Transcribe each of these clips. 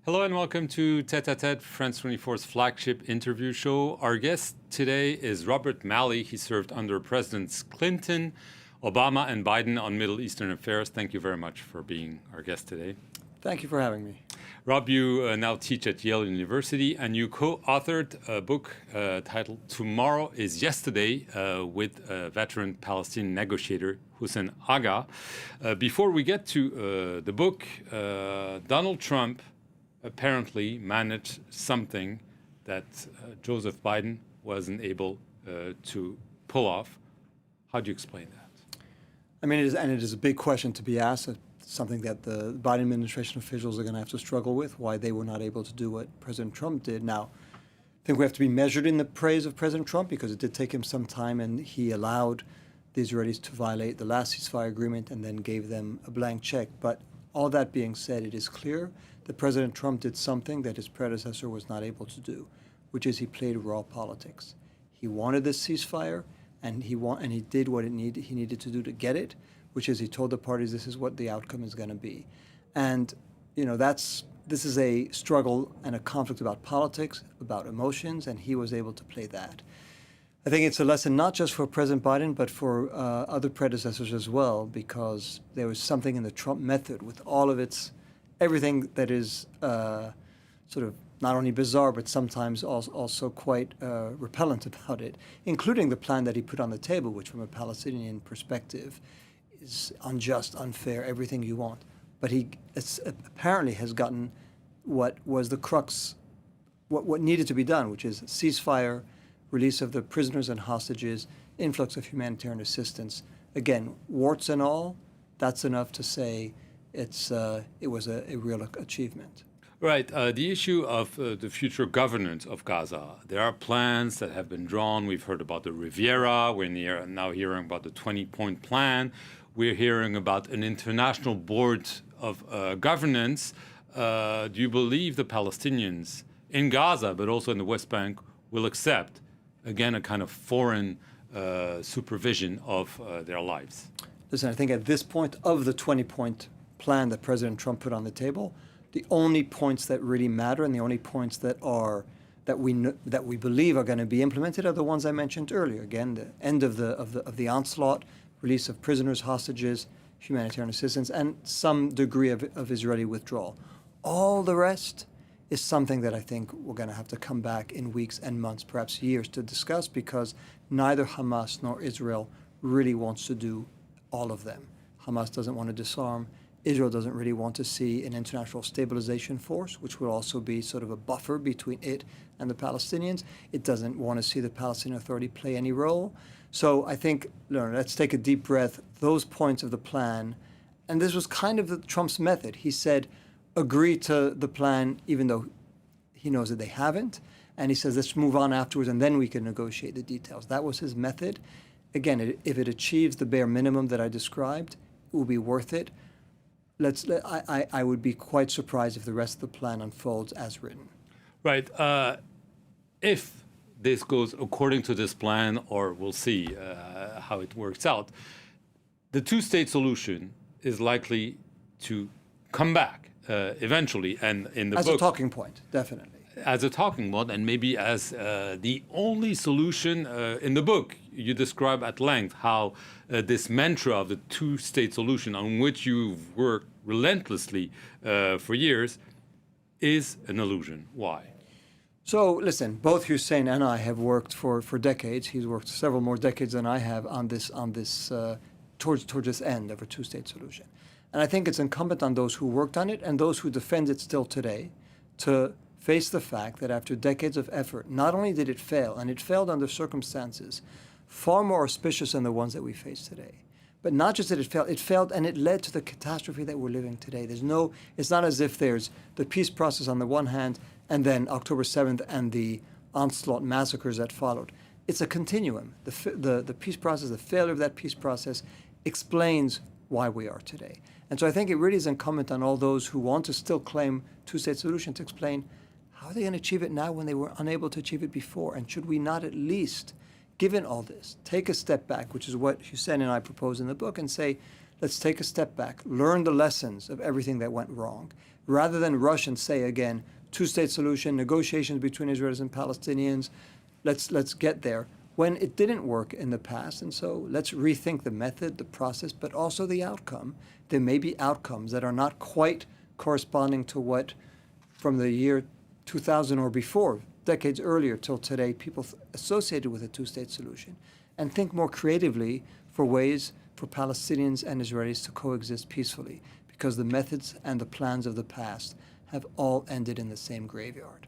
Hello and welcome to Tête à Tête, France 24's flagship interview show. Our guest today is Robert Malley. He served under Presidents Clinton, Obama, and Biden on Middle Eastern affairs. Thank you very much for being our guest today. Thank you for having me. Rob, you now teach at Yale University, and you co-authored a book titled Tomorrow is Yesterday with a veteran Palestinian negotiator, Hussein Agha. Before we get to the book, Donald Trump apparently managed something that Joseph Biden wasn't able to pull off. How do you explain that? I mean, it is a big question to be asked. It's something that the Biden administration officials are going to have to struggle with, why they were not able to do what President Trump did. Now, I think we have to be measured in the praise of President Trump because it did take him some time, and he allowed the Israelis to violate the last ceasefire agreement and then gave them a blank check. But all that being said, it is clear that President Trump did something that his predecessor was not able to do, which is he played raw politics. He wanted this ceasefire, and he did what he needed to do to get it, which is he told the parties this is what the outcome is going to be. And, you know, this is a struggle and a conflict about politics, about emotions, and he was able to play that. I think it's a lesson not just for President Biden, but for other predecessors as well, because there was something in the Trump method with all of everything that is sort of not only bizarre, but sometimes also quite repellent about it, including the plan that he put on the table, which from a Palestinian perspective is unjust, unfair, everything you want. But he apparently has gotten what was the crux, what needed to be done, which is ceasefire, release of the prisoners and hostages, influx of humanitarian assistance. Again, warts and all, that's enough to say it was a real achievement. Right. The issue of the future governance of Gaza. There are plans that have been drawn. We've heard about the Riviera. We're now hearing about the 20-point plan. We're hearing about an international board of governance. Do you believe the Palestinians in Gaza, but also in the West Bank, will accept, again, a kind of foreign supervision of their lives? Listen, I think at this point of the 20-point plan that President Trump put on the table, the only points that really matter and the only points that we believe are going to be implemented are the ones I mentioned earlier. Again, the end of the onslaught, release of prisoners, hostages, humanitarian assistance, and some degree of Israeli withdrawal. All the rest is something that I think we're going to have to come back in weeks and months, perhaps years, to discuss, because neither Hamas nor Israel really wants to do all of them. Hamas doesn't want to disarm. Israel doesn't really want to see an international stabilization force, which will also be sort of a buffer between it and the Palestinians. It doesn't want to see the Palestinian Authority play any role. So I think, let's take a deep breath. Those points of the plan, and this was kind of Trump's method. He said, agree to the plan, even though he knows that they haven't. And he says, let's move on afterwards, and then we can negotiate the details. That was his method. Again, if it achieves the bare minimum that I described, it will be worth it. I would be quite surprised if the rest of the plan unfolds as written. Right. If this goes according to this plan, or we'll see how it works out, the two-state solution is likely to come back eventually, and in the book, as a talking point, definitely. As a talking point, and maybe as the only solution in the book. You describe at length how this mantra of the two-state solution, on which you've worked relentlessly for years, is an illusion. Why? So, listen, both Hussein and I have worked for decades. He's worked several more decades than I have on this towards this end of a two-state solution. And I think it's incumbent on those who worked on it and those who defend it still today to face the fact that after decades of effort, not only did it fail, and it failed under circumstances far more auspicious than the ones that we face today, but not just that it failed and it led to the catastrophe that we're living today. It's not as if there's the peace process on the one hand and then October 7th and the onslaught massacres that followed. It's a continuum. The peace process, the failure of that peace process explains why we are today. And so I think it really is incumbent on all those who want to still claim two-state solution to explain how are they going to achieve it now when they were unable to achieve it before? And should we not at least, given all this, take a step back, which is what Hussein and I propose in the book, and say, let's take a step back, learn the lessons of everything that went wrong, rather than rush and say again, two-state solution, negotiations between Israelis and Palestinians, let's get there, when it didn't work in the past. And so let's rethink the method, the process, but also the outcome. There may be outcomes that are not quite corresponding to what from the year 2000 or before, decades earlier till today, people associated with a two-state solution, and think more creatively for ways for Palestinians and Israelis to coexist peacefully, because the methods and the plans of the past have all ended in the same graveyard.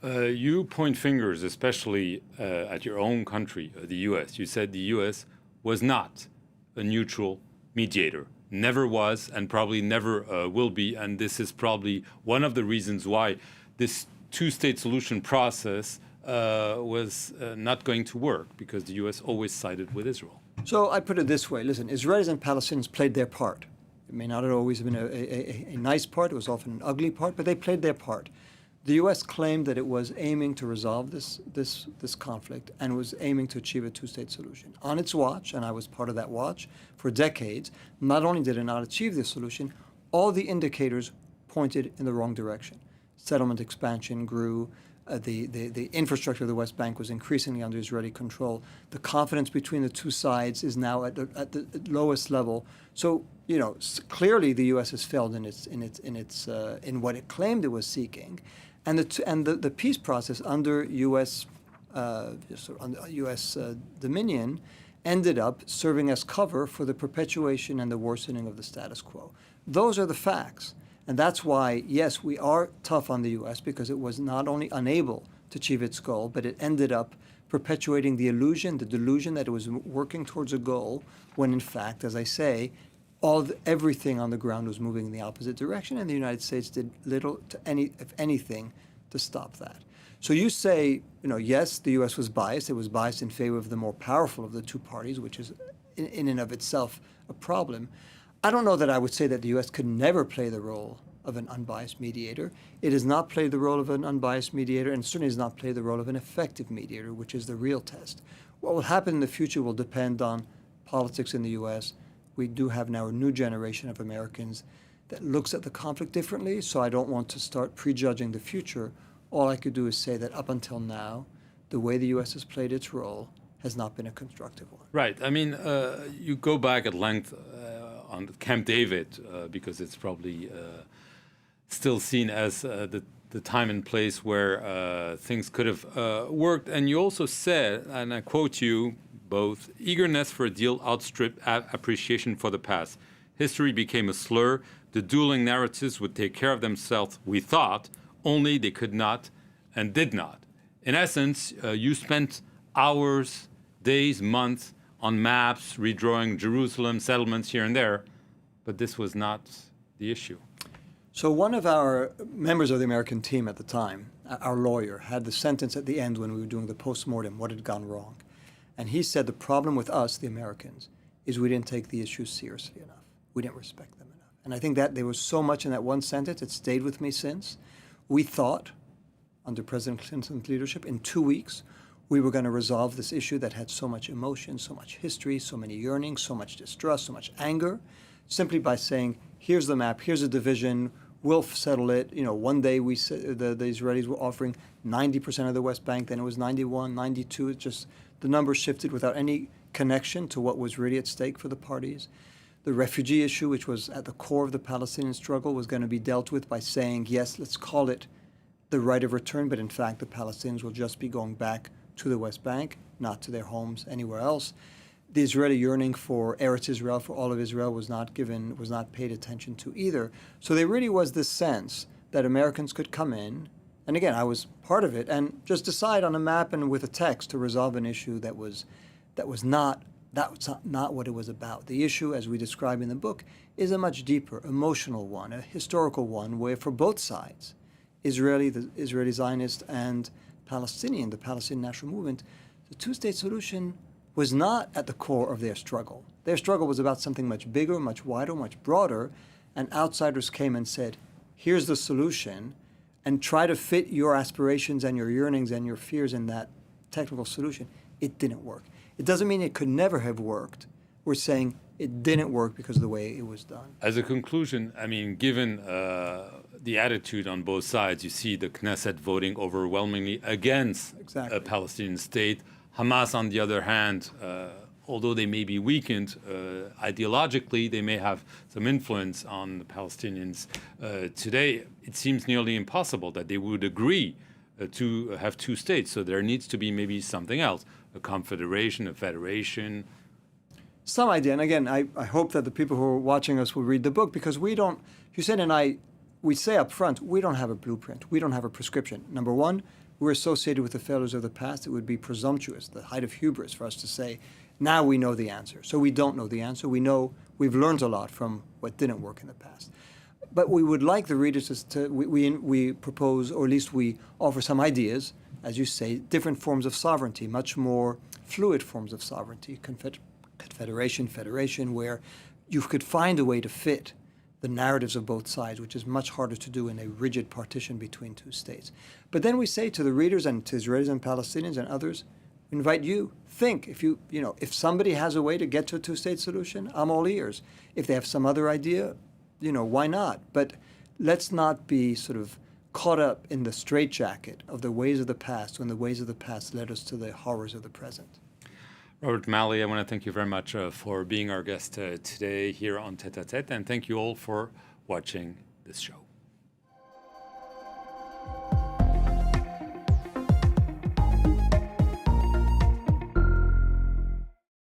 You point fingers, especially at your own country, the U.S. You said the U.S. was not a neutral mediator, never was, and probably never will be. And this is probably one of the reasons why this two-state solution process was not going to work, because the U.S. always sided with Israel. So I put it this way. Listen, Israelis and Palestinians played their part. It may not have always been a nice part. It was often an ugly part, but they played their part. The U.S. claimed that it was aiming to resolve this conflict and was aiming to achieve a two-state solution. On its watch, and I was part of that watch for decades, not only did it not achieve this solution, all the indicators pointed in the wrong direction. Settlement expansion grew. The infrastructure of the West Bank was increasingly under Israeli control. The confidence between the two sides is now at the lowest level. So, clearly the U.S. has failed in what it claimed it was seeking, and the peace process under U.S. Dominion ended up serving as cover for the perpetuation and the worsening of the status quo. Those are the facts. And that's why, yes, we are tough on the U.S. because it was not only unable to achieve its goal, but it ended up perpetuating the illusion, the delusion that it was working towards a goal, when in fact, as I say, everything on the ground was moving in the opposite direction, and the United States did little to if anything, to stop that. So you say, yes, the U.S. was biased. It was biased in favor of the more powerful of the two parties, which is in and of itself a problem. I don't know that I would say that the U.S. could never play the role of an unbiased mediator. It has not played the role of an unbiased mediator, and certainly has not played the role of an effective mediator, which is the real test. What will happen in the future will depend on politics in the U.S. We do have now a new generation of Americans that looks at the conflict differently, so I don't want to start prejudging the future. All I could do is say that up until now, the way the U.S. has played its role has not been a constructive one. Right. I mean, you go back at length on Camp David, because it's probably still seen as the time and place where things could have worked. And you also said, and I quote you both, eagerness for a deal outstripped appreciation for the past. History became a slur. The dueling narratives would take care of themselves, we thought, only they could not and did not. In essence, you spent hours, days, months on maps, redrawing Jerusalem, settlements here and there, but this was not the issue. So one of our members of the American team at the time, our lawyer, had the sentence at the end when we were doing the postmortem, what had gone wrong. And he said the problem with us, the Americans, is we didn't take the issues seriously enough. We didn't respect them enough. And I think that there was so much in that one sentence, it stayed with me since. We thought, under President Clinton's leadership, in 2 weeks, we were going to resolve this issue that had so much emotion, so much history, so many yearnings, so much distrust, so much anger, simply by saying, here's the map, here's a division, we'll settle it. One day the Israelis were offering 90% of the West Bank, then it was 91, 92. It just, the numbers shifted without any connection to what was really at stake for the parties. The refugee issue, which was at the core of the Palestinian struggle, was going to be dealt with by saying, yes, let's call it the right of return, but in fact the Palestinians will just be going back to the West Bank, not to their homes anywhere else. The Israeli yearning for Eretz Israel, for all of Israel, was not paid attention to either. So there really was this sense that Americans could come in, and again, I was part of it, and just decide on a map and with a text to resolve an issue that was not what it was about. The issue, as we describe in the book, is a much deeper, emotional one, a historical one, where for both sides, the Israeli Zionist and Palestinian, the Palestinian National Movement, the two-state solution was not at the core of their struggle. Their struggle was about something much bigger, much wider, much broader, and outsiders came and said, here's the solution, and try to fit your aspirations and your yearnings and your fears in that technical solution. It didn't work. It doesn't mean it could never have worked. We're saying It didn't work because of the way it was done. As a conclusion, I mean, given the attitude on both sides, you see the Knesset voting overwhelmingly against Exactly. a Palestinian state. Hamas, on the other hand, although they may be weakened ideologically, they may have some influence on the Palestinians today. It seems nearly impossible that they would agree to have two states. So there needs to be maybe something else, a confederation, a federation. Some idea. And again, I hope that the people who are watching us will read the book, because we don't, Hussein and I, we say up front, we don't have a blueprint. We don't have a prescription. Number one, we're associated with the failures of the past. It would be presumptuous, the height of hubris, for us to say, now we know the answer. So we don't know the answer. We know we've learned a lot from what didn't work in the past. But we would like the readers we propose, or at least we offer some ideas, as you say, different forms of sovereignty, much more fluid forms of sovereignty, confederation, federation, where you could find a way to fit the narratives of both sides, which is much harder to do in a rigid partition between two states. But then we say to the readers and to Israelis and Palestinians and others, we invite you, think, if somebody has a way to get to a two-state solution, I'm all ears. If they have some other idea, why not? But let's not be sort of caught up in the straitjacket of the ways of the past, when the ways of the past led us to the horrors of the present. Robert Malley, I want to thank you very much for being our guest today here on Tête à Tête, and thank you all for watching this show.